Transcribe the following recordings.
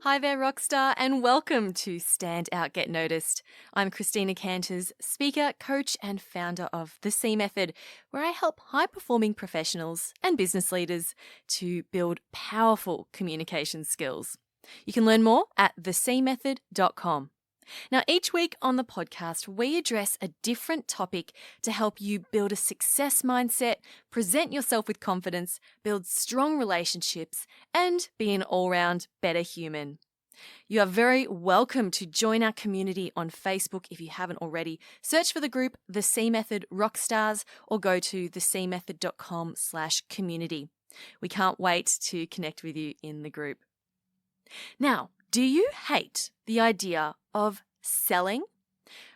Hi there, Rockstar, and welcome to Stand Out, Get Noticed. I'm Christina Canters, speaker, coach, and founder of The C Method, where I help high-performing professionals and business leaders to build powerful communication skills. You can learn more at thecmethod.com. Now, each week on the podcast, we address a different topic to help you build a success mindset, present yourself with confidence, build strong relationships, and be an all-round better human. You are very welcome to join our community on Facebook if you haven't already. Search for the group The C Method Rockstars or go to thecmethod.com/community. We can't wait to connect with you in the group. Now, do you hate the idea of selling?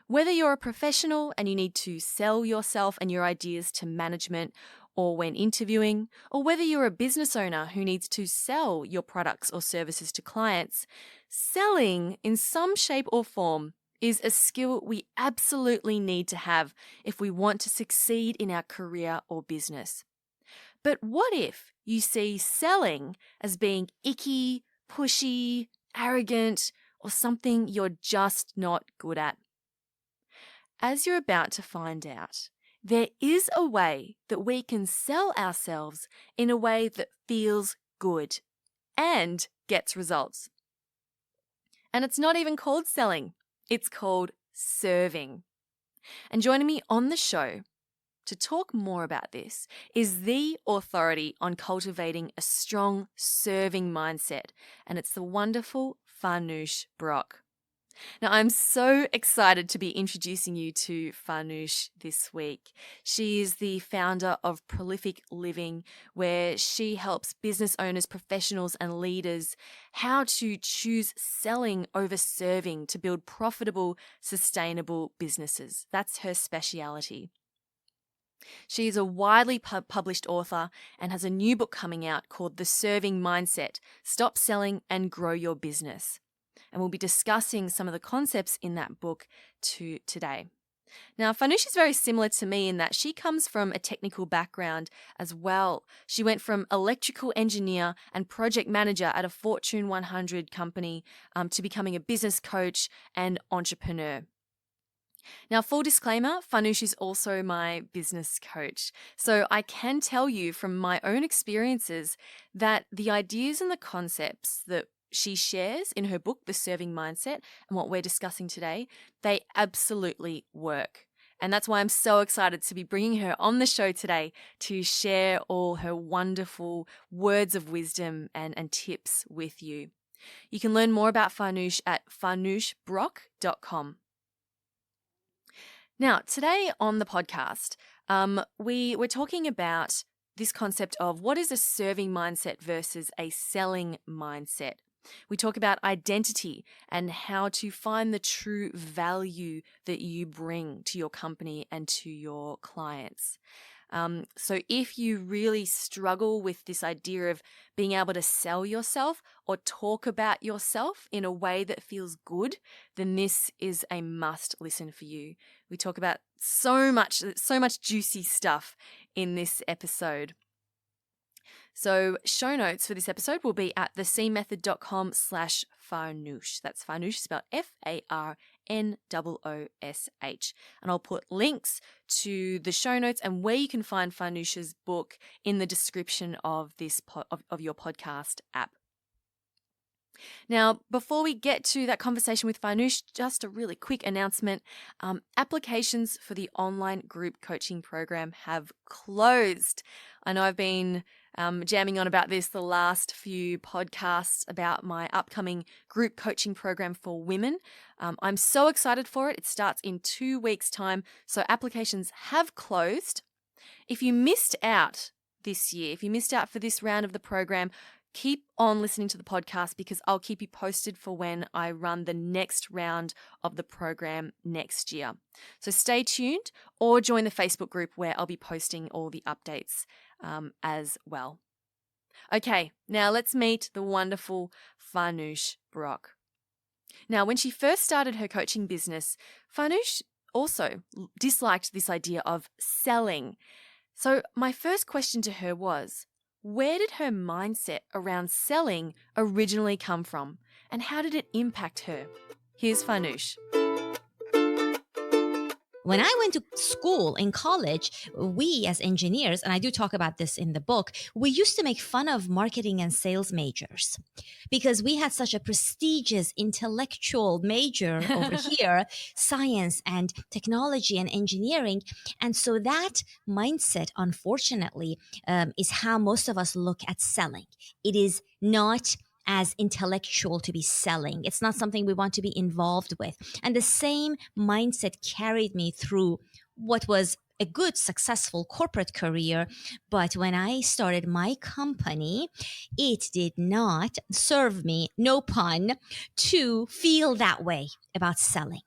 Whether you're a professional and you need to sell yourself and your ideas to management or when interviewing, or whether you're a business owner who needs to sell your products or services to clients, selling in some shape or form is a skill we absolutely need to have if we want to succeed in our career or business. But what if you see selling as being icky, pushy, arrogant, or something you're just not good at? As you're about to find out, there is a way that we can sell ourselves in a way that feels good and gets results. And it's not even called selling, it's called serving. And joining me on the show to talk more about this is the authority on cultivating a strong serving mindset, and it's the wonderful Farnoosh Brock. Now, I'm so excited to be introducing you to Farnoosh this week. She is the founder of Prolific Living, where she helps business owners, professionals, and leaders how to choose selling over serving to build profitable, sustainable businesses. That's her speciality. She is a widely published author and has a new book coming out called The Serving Mindset: Stop Selling and Grow Your Business. And we'll be discussing some of the concepts in that book today. Now, Farnoosh is very similar to me in that she comes from a technical background as well. She went from electrical engineer and project manager at a Fortune 100 company to becoming a business coach and entrepreneur. Now, full disclaimer, Farnoosh is also my business coach. So I can tell you from my own experiences that the ideas and the concepts that she shares in her book, The Serving Mindset, and what we're discussing today, they absolutely work. And that's why I'm so excited to be bringing her on the show today to share all her wonderful words of wisdom and tips with you. You can learn more about Farnoosh at farnooshbrock.com. Now, today on the podcast, we're talking about this concept of what is a serving mindset versus a selling mindset. We talk about identity and how to find the true value that you bring to your company and to your clients. So if you really struggle with this idea of being able to sell yourself or talk about yourself in a way that feels good, then this is a must listen for you. We talk about so much juicy stuff in this episode. So show notes for this episode will be at thecmethod.com/Farnoosh. That's Farnoosh spelled Farnoosh. And I'll put links to the show notes and where you can find Farnoosh's book in the description of this of your podcast app. Now, before we get to that conversation with Farnoosh, just a really quick announcement. Applications for the online group coaching program have closed. I know I've been jamming on about this the last few podcasts about my upcoming group coaching program for women. I'm so excited for it. It starts in 2 weeks' time, so applications have closed. If you missed out this year, if you missed out for this round of the program, keep on listening to the podcast because I'll keep you posted for when I run the next round of the program next year. So stay tuned or join the Facebook group where I'll be posting all the updates as well. Okay, now let's meet the wonderful Farnoosh Brock. Now, when she first started her coaching business, Farnoosh also disliked this idea of selling. So my first question to her was, where did her mindset around selling originally come from? and how did it impact her? Here's Farnoosh. When I went to school in college, we as engineers, and I do talk about this in the book, we used to make fun of marketing and sales majors because we had such a prestigious intellectual major over here, science and technology and engineering. And so that mindset, unfortunately, is how most of us look at selling. It is not as intellectual to be selling. It's not something we want to be involved with. And the same mindset carried me through what was a good, successful corporate career. But when I started my company, it did not serve me, no pun, to feel that way about selling.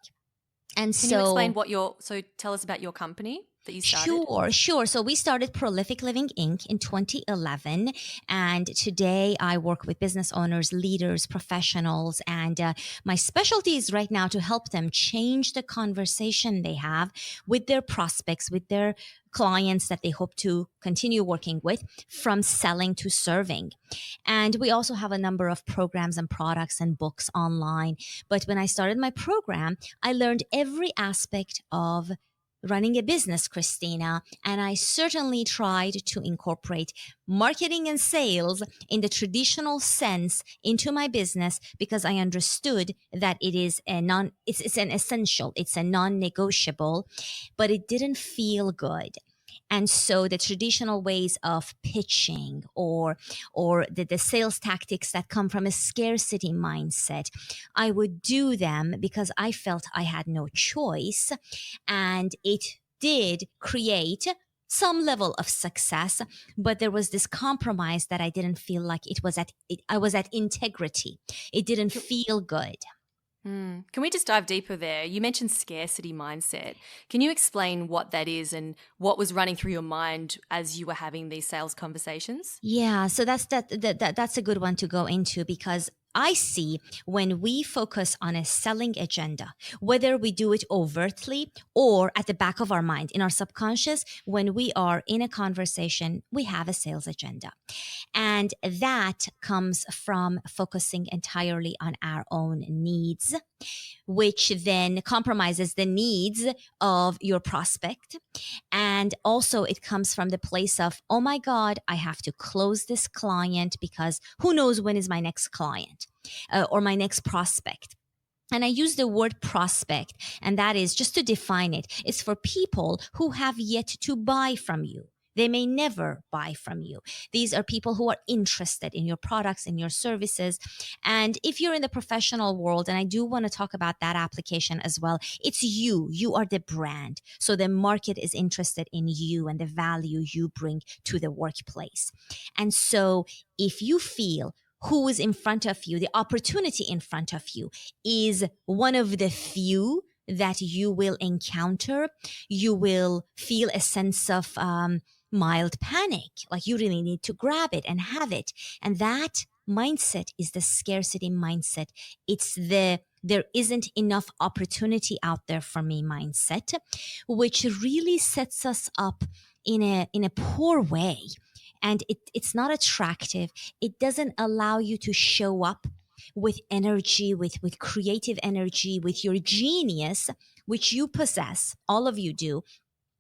And Can you explain so tell us about your company that you started? Sure. So we started Prolific Living Inc. in 2011. And today I work with business owners, leaders, professionals. And my specialty is right now to help them change the conversation they have with their prospects, with their clients that they hope to continue working with, from selling to serving. And we also have a number of programs and products and books online. But when I started my program, I learned every aspect of running a business, Christina, and I certainly tried to incorporate marketing and sales in the traditional sense into my business because I understood that it is it's an essential, it's a non-negotiable, but it didn't feel good. And so the traditional ways of pitching or the sales tactics that come from a scarcity mindset, I would do them because I felt I had no choice. And it did create some level of success, but there was this compromise that I didn't feel like I was at integrity. It didn't feel good. Can we just dive deeper there? You mentioned scarcity mindset. Can you explain what that is and what was running through your mind as you were having these sales conversations? Yeah, so that's a good one to go into because I see when we focus on a selling agenda, whether we do it overtly or at the back of our mind, in our subconscious, when we are in a conversation, we have a sales agenda. And that comes from focusing entirely on our own needs, which then compromises the needs of your prospect. And also it comes from the place of, oh my God, I have to close this client because who knows when is my next client or my next prospect. And I use the word prospect, and that is just to define it. It's for people who have yet to buy from you. They may never buy from you. These are people who are interested in your products, in your services. And if you're in the professional world, and I do want to talk about that application as well, it's you. You are the brand. So the market is interested in you and the value you bring to the workplace. And so if you feel who is in front of you, the opportunity in front of you is one of the few that you will encounter, you will feel a sense of mild panic, like you really need to grab it and have it. And that mindset is the scarcity mindset. It's the there isn't enough opportunity out there for me mindset, which really sets us up in a poor way. And it's not attractive. It doesn't allow you to show up with energy, with creative energy, with your genius, which you possess, all of you do,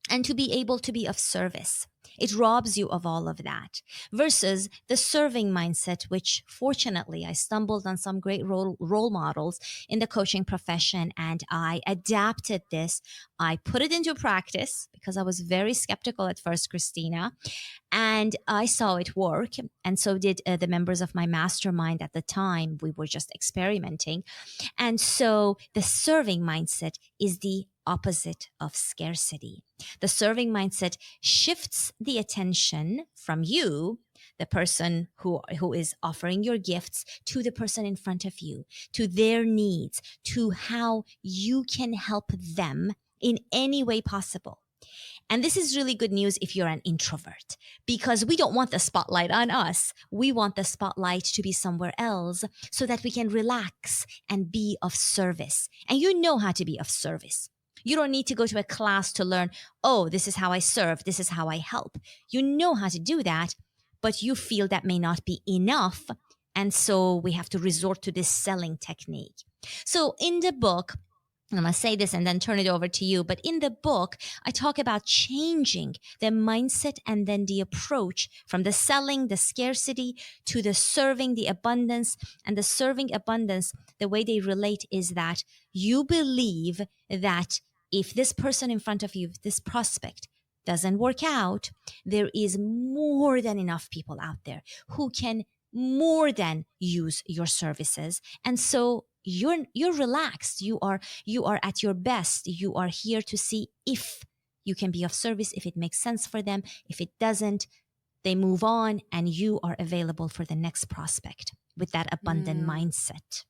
and to be able to be of service. It robs you of all of that versus the serving mindset, which fortunately I stumbled on some great role models in the coaching profession and I adapted this. I put it into practice because I was very skeptical at first, Christina, and I saw it work. And so did the members of my mastermind at the time. We were just experimenting. And so the serving mindset is the opposite of scarcity. The serving mindset shifts the attention from you, the person who is offering your gifts, to the person in front of you, to their needs, to how you can help them in any way possible. And this is really good news if you're an introvert, because we don't want the spotlight on us. We want the spotlight to be somewhere else so that we can relax and be of service. And you know how to be of service. You don't need to go to a class to learn, oh, this is how I serve, this is how I help. You know how to do that, but you feel that may not be enough. And so we have to resort to this selling technique. So in the book, I'm going to say this and then turn it over to you. But in the book, I talk about changing the mindset and then the approach from the selling, the scarcity, to the serving, the abundance. And the serving abundance, the way they relate is that you believe that if this person in front of you, this prospect, doesn't work out, there is more than enough people out there who can more than use your services. And so you're relaxed. You are at your best. You are here to see if you can be of service, if it makes sense for them. If it doesn't, they move on, and you are available for the next prospect with that abundant mindset.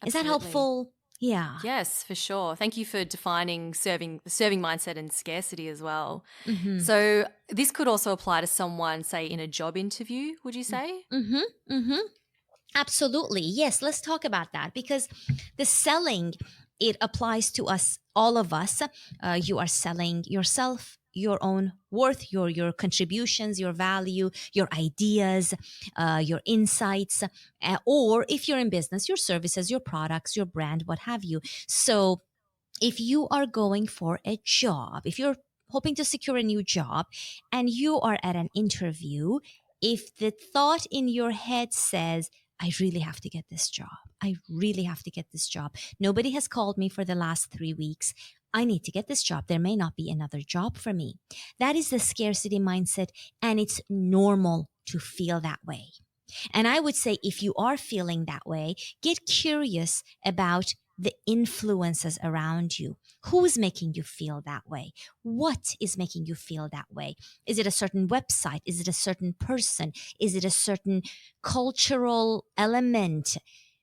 Absolutely. Is that helpful? Yeah. Yes, for sure. Thank you for defining the serving mindset and scarcity as well. Mm-hmm. So this could also apply to someone, say, in a job interview, would you say? Mm-hmm. Mm-hmm. Absolutely. Yes, let's talk about that, because the selling, it applies to us, all of us. You are selling yourself, your own worth, your contributions, your value, your ideas, your insights, or if you're in business, your services, your products, your brand, what have you. So if you are going for a job, if you're hoping to secure a new job and you are at an interview, if the thought in your head says, I really have to get this job. I really have to get this job. Nobody has called me for the last 3 weeks. I need to get this job. There may not be another job for me. That is the scarcity mindset, and it's normal to feel that way. And I would say if you are feeling that way, get curious about the influences around you. Who's making you feel that way? What is making you feel that way? Is it a certain website? Is it a certain person? Is it a certain cultural element?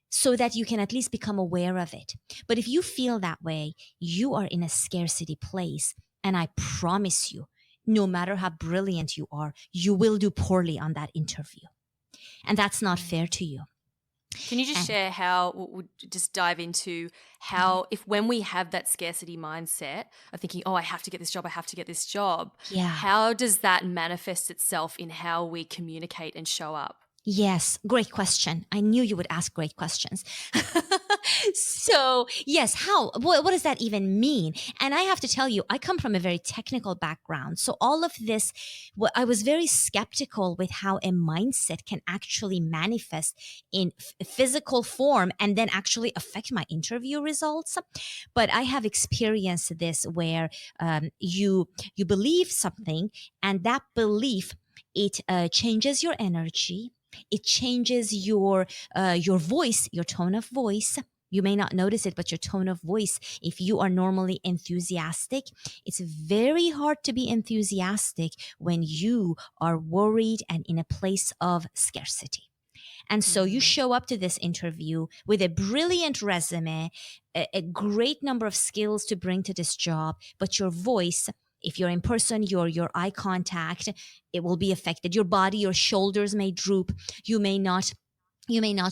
So that you can at least become aware of it. But if you feel that way, you are in a scarcity place. And I promise you, no matter how brilliant you are, you will do poorly on that interview. And that's not fair to you. Can you just share how, we'll just dive into how, if when we have that scarcity mindset of thinking, oh, I have to get this job, how does that manifest itself in how we communicate and show up? Yes, great question. I knew you would ask great questions. So, yes, how? What does that even mean? And I have to tell you, I come from a very technical background. So all of this, I was very skeptical with how a mindset can actually manifest in physical form and then actually affect my interview results. But I have experienced this where you believe something, and that belief, it changes your energy. It changes your voice, your tone of voice. You may not notice it, but your tone of voice, if you are normally enthusiastic, it's very hard to be enthusiastic when you are worried and in a place of scarcity. And so you show up to this interview with a brilliant resume, a great number of skills to bring to this job, but your voice, if you're in person, your eye contact, it will be affected. Your body, your shoulders may droop. You may not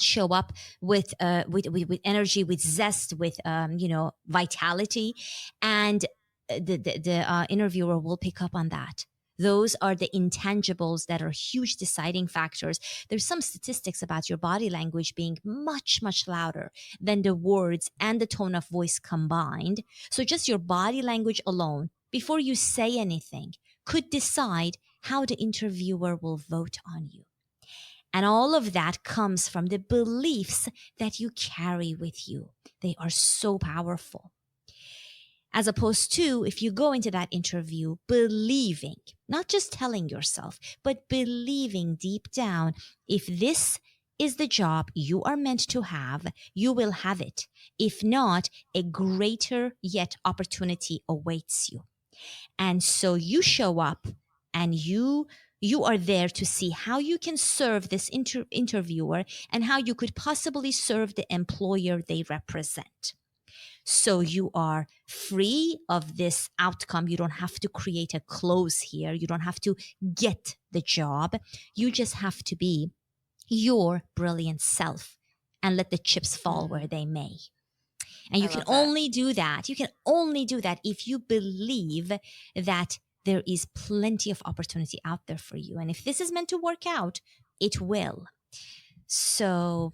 show up with energy, with zest, with vitality, and the interviewer will pick up on that. Those are the intangibles that are huge deciding factors. There's some statistics about your body language being much, much louder than the words and the tone of voice combined. So just your body language alone, before you say anything, could decide how the interviewer will vote on you. And all of that comes from the beliefs that you carry with you. They are so powerful. As opposed to if you go into that interview believing, not just telling yourself, but believing deep down, if this is the job you are meant to have, you will have it. If not, a greater yet opportunity awaits you. And so you show up and you are there to see how you can serve this interviewer and how you could possibly serve the employer they represent. So you are free of this outcome. You don't have to create a close here. You don't have to get the job. You just have to be your brilliant self and let the chips fall where they may. And you can only do that. You can only do that if you believe that there is plenty of opportunity out there for you. And if this is meant to work out, it will. So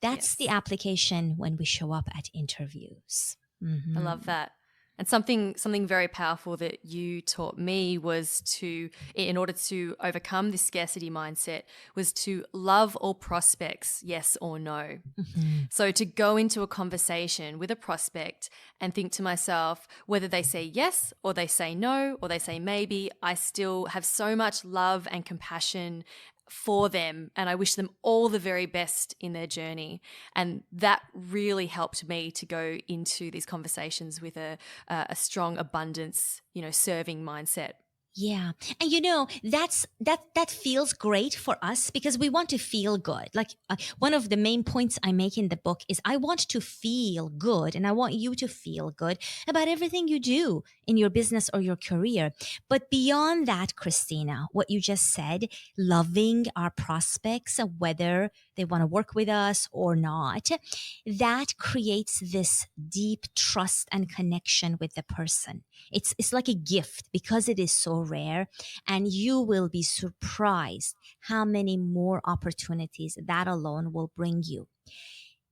that's the Yes. application when we show up at interviews. I love that. And something very powerful that you taught me was to, in order to overcome this scarcity mindset, was to love all prospects, yes or no. So to go into a conversation with a prospect and think to myself, whether they say yes or they say no or they say maybe, I still have so much love and compassion for them, and I wish them all the very best in their journey. And that really helped me to go into these conversations with a strong abundance, serving mindset. Yeah. And that feels great for us because we want to feel good. Like one of the main points I make in the book is I want to feel good, and I want you to feel good about everything you do in your business or your career. But beyond that, Christina, what you just said, loving our prospects, whether they want to work with us or not, that creates this deep trust and connection with the person. It's like a gift because it is so rare, and you will be surprised how many more opportunities that alone will bring you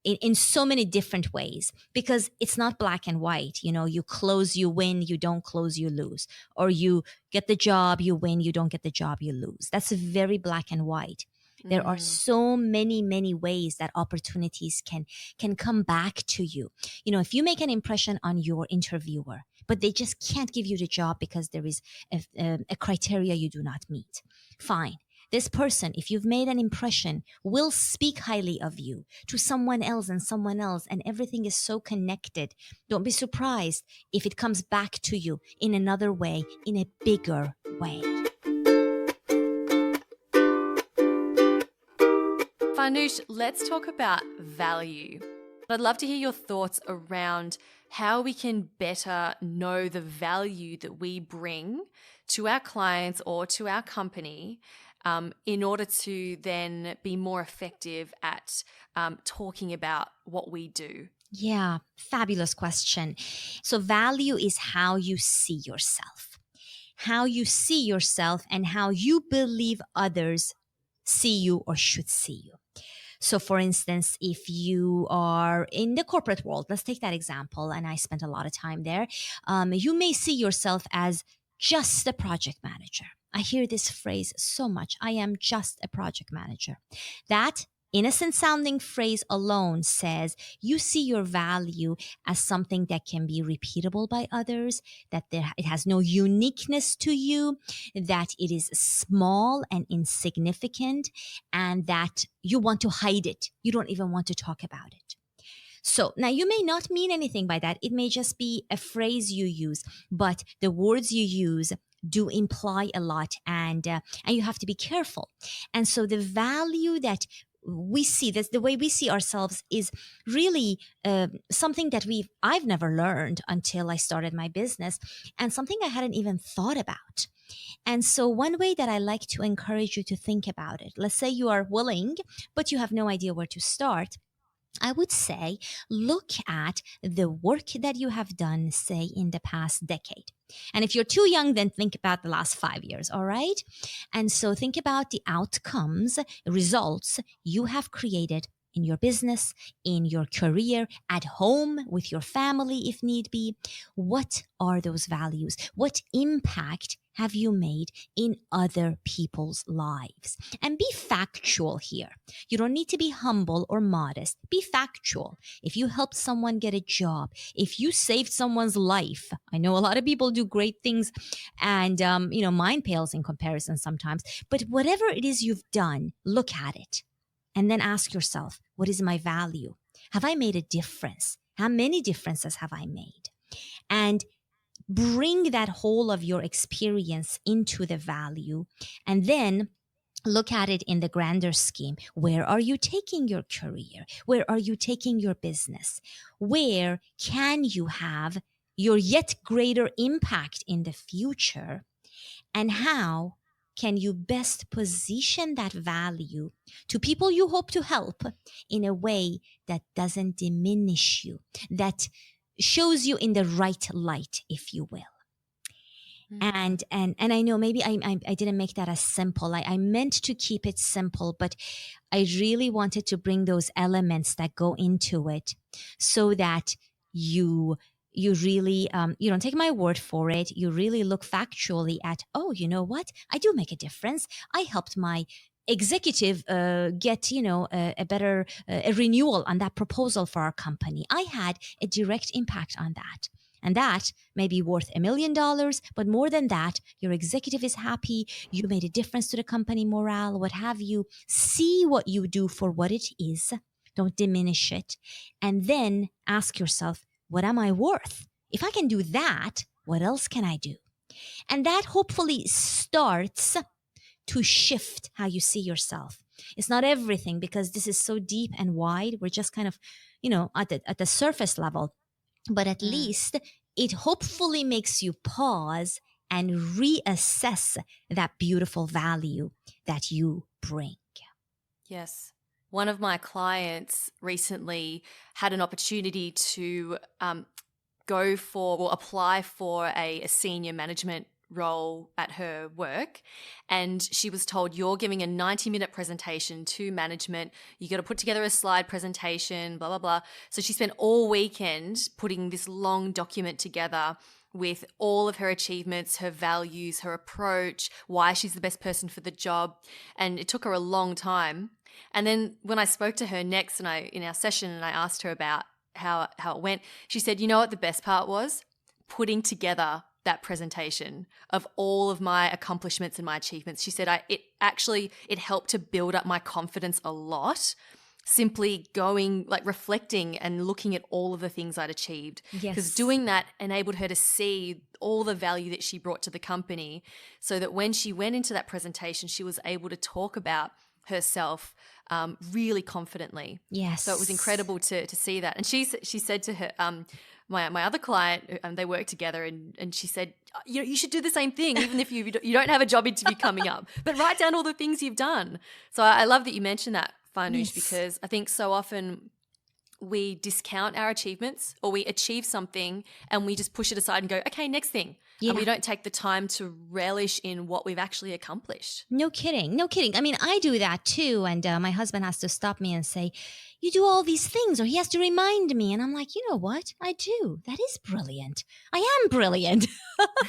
in so many different ways, because it's not black and white. You close, you win; you don't close, you lose. Or you get the job, you win; you don't get the job, you lose. That's very black and white. There are so many ways that opportunities can come back to you. If you make an impression on your interviewer, but they just can't give you the job because there is a criteria you do not meet, fine. This person, if you've made an impression, will speak highly of you to someone else, and everything is so connected. Don't be surprised if it comes back to you in another way, in a bigger way. Farnoosh, let's talk about value. I'd love to hear your thoughts around how we can better know the value that we bring to our clients or to our company, in order to then be more effective at talking about what we do. Yeah, fabulous question. So value is how you see yourself. How you see yourself and how you believe others see you or should see you. So, for instance, if you are in the corporate world, let's take that example, and I spent a lot of time there, you may see yourself as just a project manager. I hear this phrase so much. I am just a project manager. That innocent sounding phrase alone says you see your value as something that can be repeatable by others, that it has no uniqueness to you, that it is small and insignificant, and that you want to hide it. You don't even want to talk about it. So now you may not mean anything by that. It may just be a phrase you use, but the words you use do imply a lot, and you have to be careful. And so the value that we see, that's the way we see ourselves, is really something that I've never learned until I started my business, and something I hadn't even thought about. And so one way that I like to encourage you to think about it, let's say you are willing, but you have no idea where to start, I would say, look at the work that you have done, say, in the past decade. And if you're too young, then think about the last 5 years, all right? And so think about the outcomes, results you have created in your business, in your career, at home, with your family, if need be. What are those values? What impact have you made in other people's lives? And be factual here. You don't need to be humble or modest. Be factual. If you helped someone get a job, if you saved someone's life, I know a lot of people do great things, and mine pales in comparison sometimes. But whatever it is you've done, look at it. And then ask yourself, what is my value? Have I made a difference? How many differences have I made? And bring that whole of your experience into the value, and then look at it in the grander scheme. Where are you taking your career? Where are you taking your business? Where can you have your yet greater impact in the future? And how can you best position that value to people you hope to help in a way that doesn't diminish you, that shows you in the right light, if you will? And I know maybe I didn't make that as simple. I meant to keep it simple, but I really wanted to bring those elements that go into it so that you really you don't take my word for it. You really look factually at, oh, you know what, I do make a difference. I helped my executive get a better a renewal on that proposal for our company. I had a direct impact on that, and that may be worth $1,000,000, but more than that, your executive is happy, you made a difference to the company morale, what have you. See what you do for what it is, don't diminish it, and then ask yourself, what am I worth? If I can do that, what else can I do? And that hopefully starts to shift how you see yourself. It's not everything, because this is so deep and wide. We're just kind of, at the surface level. But at least it hopefully makes you pause and reassess that beautiful value that you bring. Yes. One of my clients recently had an opportunity to apply for a senior management role at her work, and she was told, you're giving a 90-minute presentation to management, you got to put together a slide presentation, blah blah blah. So she spent all weekend putting this long document together with all of her achievements, her values, her approach, why she's the best person for the job, and it took her a long time. And then when I spoke to her next in our session, and I asked her about how it went, she said, you know what the best part was? Putting together that presentation of all of my accomplishments and my achievements. She said it helped to build up my confidence a lot, simply going, like, reflecting and looking at all of the things I'd achieved. Because doing that enabled her to see all the value that she brought to the company, so that when she went into that presentation, she was able to talk about herself really confidently. Yes. So it was incredible to see that. And she said to her, my other client, they work together, and she said, you should do the same thing, even if you don't have a job interview coming up, but write down all the things you've done. So I love that you mentioned that, Farnoosh, because I think so often we discount our achievements, or we achieve something and we just push it aside and go, okay, next thing. Yeah. And we don't take the time to relish in what we've actually accomplished. No kidding. No kidding. I mean, I do that too. And my husband has to stop me and say, you do all these things, or he has to remind me. And I'm like, you know what? I do. That is brilliant. I am brilliant.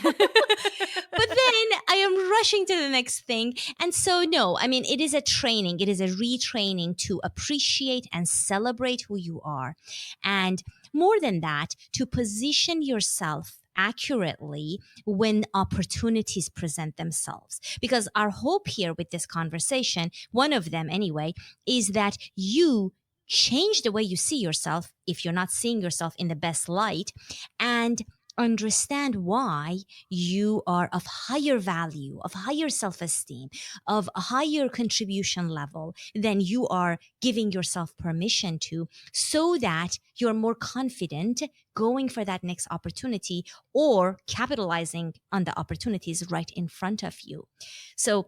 But then I am rushing to the next thing. And so, no, I mean, it is a training. It is a retraining to appreciate and celebrate who you are. And more than that, to position yourself accurately when opportunities present themselves. Because our hope here with this conversation, one of them anyway, is that you change the way you see yourself if you're not seeing yourself in the best light, and understand why you are of higher value, of higher self-esteem, of a higher contribution level than you are giving yourself permission to, so that you're more confident going for that next opportunity or capitalizing on the opportunities right in front of you. So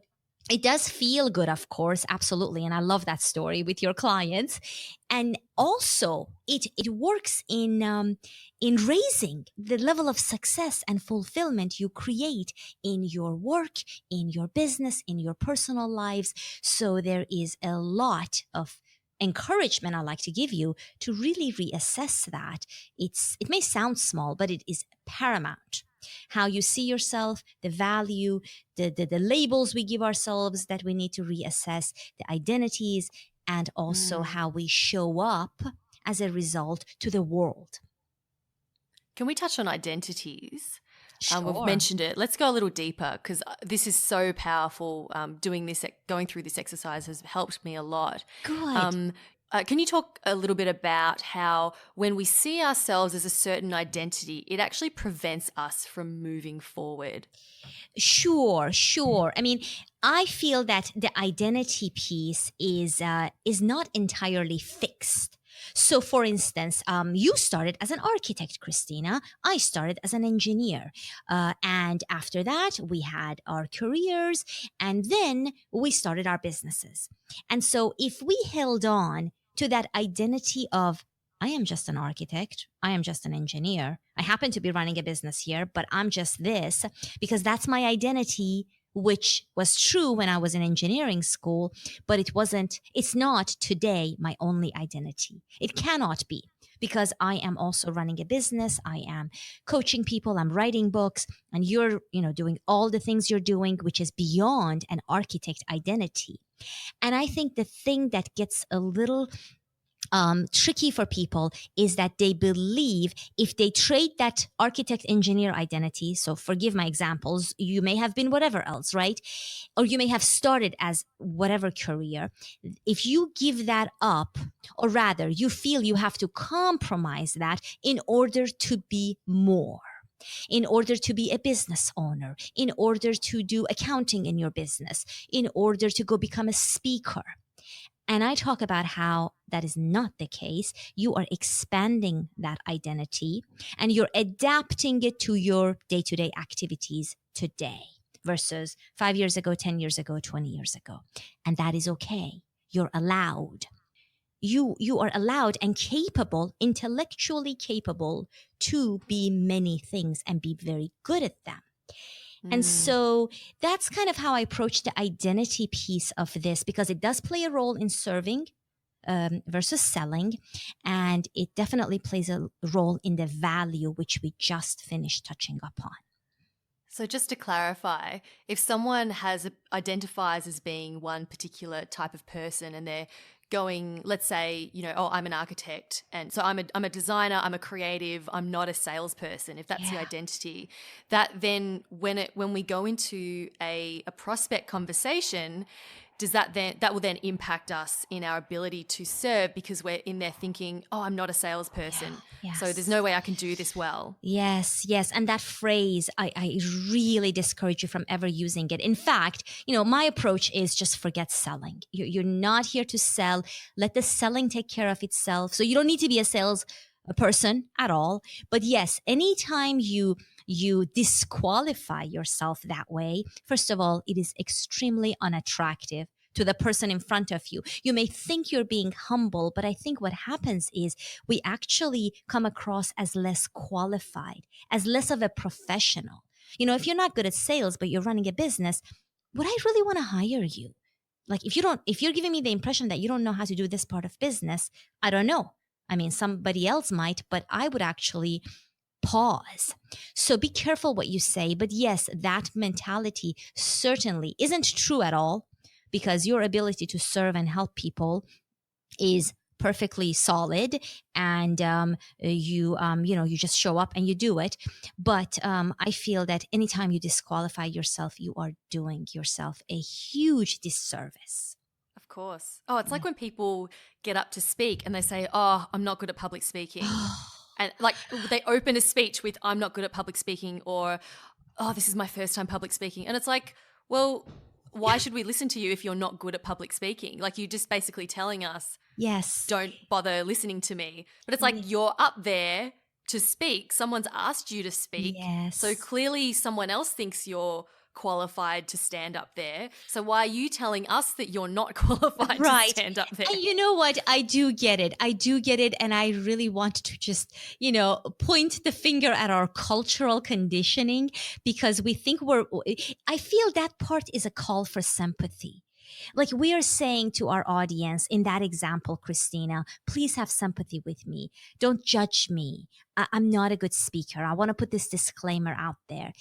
it does feel good, of course, absolutely. And I love that story with your clients. And also it works in raising the level of success and fulfillment you create in your work, in your business, in your personal lives. So there is a lot of encouragement I like to give you to really reassess that. It may sound small, but it is paramount. How you see yourself, the value, the labels we give ourselves that we need to reassess, the identities, and also how we show up as a result to the world. Can we touch on identities? Sure. We've mentioned it. Let's go a little deeper, because this is so powerful. Going through this exercise has helped me a lot. Good. Can you talk a little bit about how when we see ourselves as a certain identity, it actually prevents us from moving forward? Sure. I mean, I feel that the identity piece is not entirely fixed. So, for instance, you started as an architect, Christina. I started as an engineer. And after that, we had our careers, and then we started our businesses. And so if we held on to that identity of I am just an architect. I am just an engineer. I happen to be running a business here, but I'm just this because that's my identity, which was true when I was in engineering school, but it's not today my only identity. It cannot be because I am also running a business. I am coaching people. I'm writing books, and you're, doing all the things you're doing, which is beyond an architect identity. And I think the thing that gets a little tricky for people is that they believe if they trade that architect engineer identity, so forgive my examples, you may have been whatever else, right? Or you may have started as whatever career. If you give that up, or rather you feel you have to compromise that in order to be more, in order to be a business owner, in order to do accounting in your business, in order to go become a speaker. And I talk about how that is not the case. You are expanding that identity and you're adapting it to your day-to-day activities today versus 5 years ago, 10 years ago, 20 years ago. And that is okay. You're allowed. You are allowed and capable, intellectually capable to be many things and be very good at them. And so that's kind of how I approach the identity piece of this, because it does play a role in serving versus selling. And it definitely plays a role in the value, which we just finished touching upon. So just to clarify, if someone identifies as being one particular type of person and they're going, let's say, I'm an architect, and so I'm a designer, I'm a creative, I'm not a salesperson. If that's the identity, that then when we go into a prospect conversation, that will then impact us in our ability to serve, because we're in there thinking, I'm not a salesperson. So there's no way I can do this well. Yes. And that phrase, I really discourage you from ever using it. In fact, my approach is just forget selling. You're not here to sell. Let the selling take care of itself. So you don't need to be a sales person at all. But yes, anytime you disqualify yourself that way, first of all, it is extremely unattractive to the person in front of you. You may think you're being humble, but I think what happens is we actually come across as less qualified, as less of a professional. If you're not good at sales, but you're running a business, would I really want to hire you? Like if you're giving me the impression that you don't know how to do this part of business, I don't know. I mean, somebody else might, but I would actually pause. So be careful what you say. But yes, that mentality certainly isn't true at all, because your ability to serve and help people is perfectly solid, and you just show up and you do it. But I feel that anytime you disqualify yourself, you are doing yourself a huge disservice. Of course. It's like when people get up to speak and they say, I'm not good at public speaking. And like they open a speech with, I'm not good at public speaking, or, this is my first time public speaking. And it's like, well, why should we listen to you if you're not good at public speaking? Like you're just basically telling us, yes, don't bother listening to me. But it's like you're up there to speak. Someone's asked you to speak. Yes. So clearly someone else thinks you're qualified to stand up there. So why are you telling us that you're not qualified to stand up there? And you know what? I do get it. And I really want to just, point the finger at our cultural conditioning, because we think I feel that part is a call for sympathy. Like we are saying to our audience in that example, Christina, please have sympathy with me. Don't judge me. I'm not a good speaker. I want to put this disclaimer out there.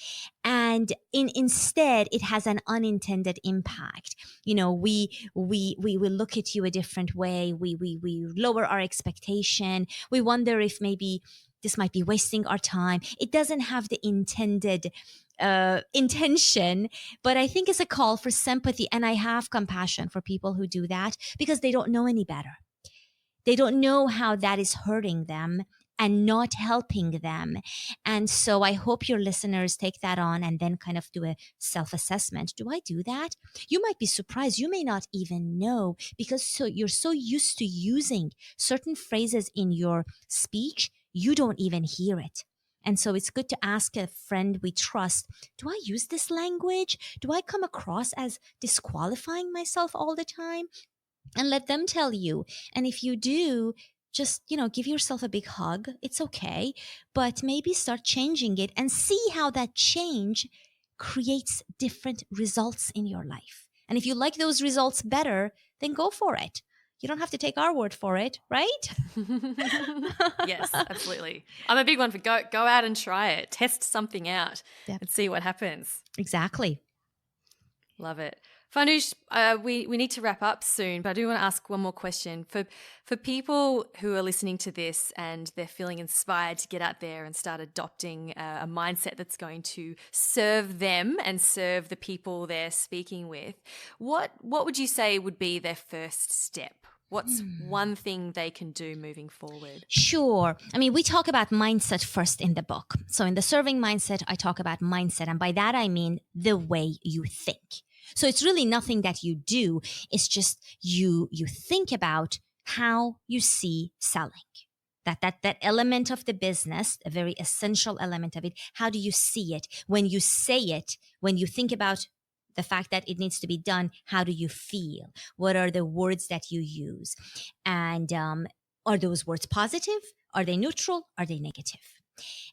And instead, it has an unintended impact. We will look at you a different way. We lower our expectation. We wonder if maybe this might be wasting our time. It doesn't have the intended intention, but I think it's a call for sympathy. And I have compassion for people who do that because they don't know any better. They don't know how that is hurting them and not helping them. And so I hope your listeners take that on and then kind of do a self-assessment. Do I do that? You might be surprised. You may not even know, because you're so used to using certain phrases in your speech, you don't even hear it. And so it's good to ask a friend we trust, do I use this language? Do I come across as disqualifying myself all the time? And let them tell you. And if you do, just, give yourself a big hug. It's okay. But maybe start changing it and see how that change creates different results in your life. And if you like those results better, then go for it. You don't have to take our word for it, right? Yes, absolutely. I'm a big one for go out and try it. Test something out and see what happens. Exactly. Love it. Farnoosh, we need to wrap up soon, but I do want to ask one more question. For people who are listening to this and they're feeling inspired to get out there and start adopting a mindset that's going to serve them and serve the people they're speaking with, what would you say would be their first step? What's one thing they can do moving forward? Sure. I mean, we talk about mindset first in the book. So in the serving mindset, I talk about mindset. And by that, I mean the way you think. So it's really nothing that you do. It's just you think about how you see selling. That element of the business, a very essential element of it. How do you see it? When you say it, when you think about the fact that it needs to be done, how do you feel? What are the words that you use? And are those words positive? Are they neutral? Are they negative?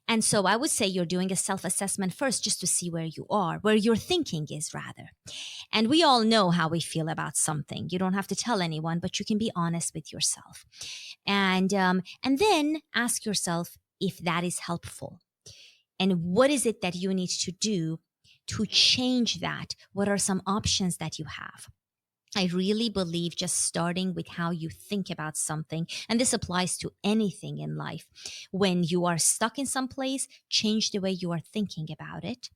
And so I would say you're doing a self-assessment first just to see where you are, where your thinking is rather. And we all know how we feel about something. You don't have to tell anyone, but you can be honest with yourself. And then ask yourself if that is helpful. And what is it that you need to do to change that? What are some options that you have? I really believe just starting with how you think about something, and this applies to anything in life. When you are stuck in some place, change the way you are thinking about it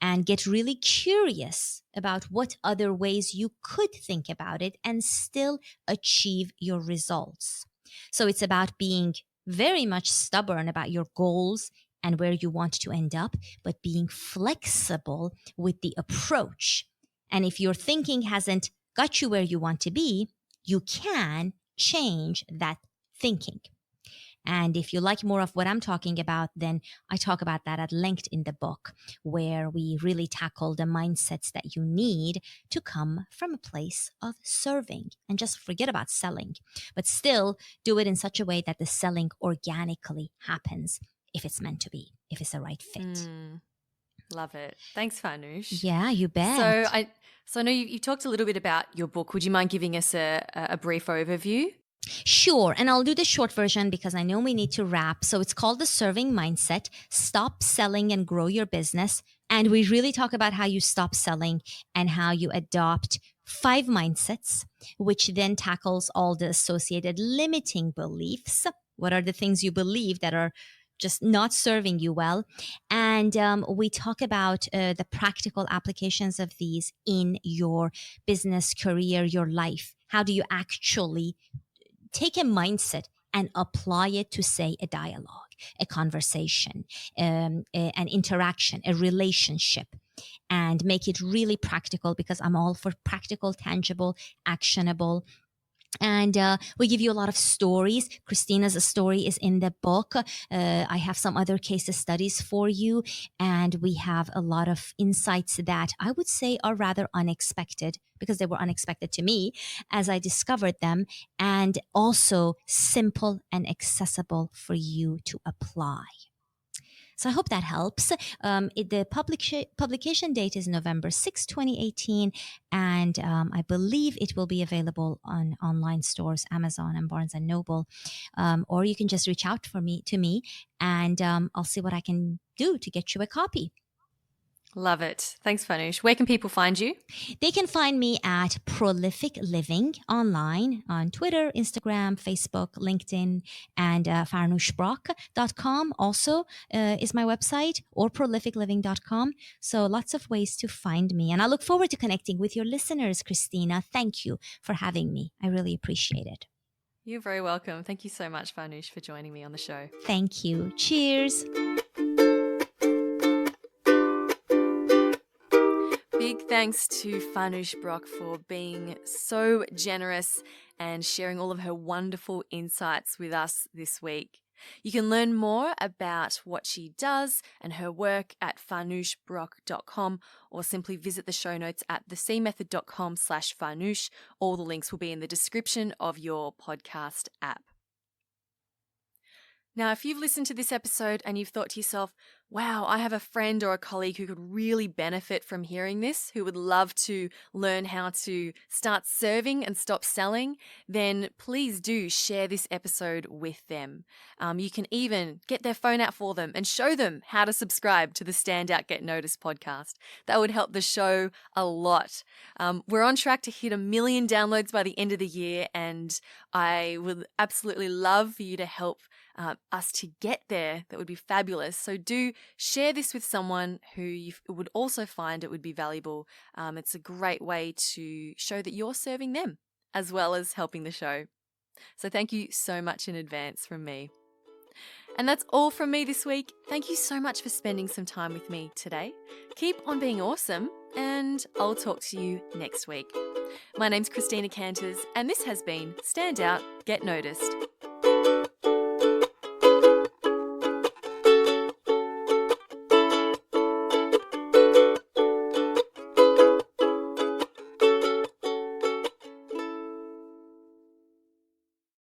and get really curious about what other ways you could think about it and still achieve your results. So it's about being very much stubborn about your goals and where you want to end up, but being flexible with the approach. And if your thinking hasn't got you where you want to be, you can change that thinking. And if you like more of what I'm talking about, then I talk about that at length in the book, where we really tackle the mindsets that you need to come from a place of serving and just forget about selling, but still do it in such a way that the selling organically happens if it's meant to be, if it's the right fit. Love it. Thanks, Farnoosh. Yeah, you bet. So I know you talked a little bit about your book. Would you mind giving us a brief overview? Sure. And I'll do the short version because I know we need to wrap. So it's called The Serving Mindset. Stop selling and grow your business. And we really talk about how you stop selling and how you adopt 5 mindsets, which then tackles all the associated limiting beliefs. What are the things you believe that are just not serving you well? And we talk about the practical applications of these in your business, career, your life. How do you actually take a mindset and apply it to, say, a dialogue, a conversation, an interaction, a relationship, and make it really practical, because I'm all for practical, tangible, actionable. And we give you a lot of stories. Christina's story is in the book. I have some other case studies for you. And we have a lot of insights that I would say are rather unexpected, because they were unexpected to me as I discovered them, and also simple and accessible for you to apply. So I hope that helps. The publication date is November 6, 2018, and I believe it will be available on online stores, Amazon and Barnes & Noble, or you can just reach out to me, and I'll see what I can do to get you a copy. Love it. Thanks, Farnoosh. Where can people find you? They can find me at Prolific Living online on Twitter, Instagram, Facebook, LinkedIn, and farnooshbrock.com also is my website, or prolificliving.com. So lots of ways to find me. And I look forward to connecting with your listeners, Christina. Thank you for having me. I really appreciate it. You're very welcome. Thank you so much, Farnoosh, for joining me on the show. Thank you. Cheers. Big thanks to Farnoosh Brock for being so generous and sharing all of her wonderful insights with us this week. You can learn more about what she does and her work at farnooshbrock.com, or simply visit the show notes at thecmethod.com/Farnoosh. All the links will be in the description of your podcast app. Now, if you've listened to this episode and you've thought to yourself, wow, I have a friend or a colleague who could really benefit from hearing this, who would love to learn how to start serving and stop selling, then please do share this episode with them. You can even get their phone out for them and show them how to subscribe to the Stand Out, Get Noticed podcast. That would help the show a lot. We're on track to hit 1 million downloads by the end of the year, and I would absolutely love for you to help us to get there. That would be fabulous. So do share this with someone who you would also find it would be valuable. It's a great way to show that you're serving them as well as helping the show. So thank you so much in advance from me. And that's all from me this week. Thank you so much for spending some time with me today. Keep on being awesome, and I'll talk to you next week. My name's Christina Canters, and this has been Stand Out, Get Noticed.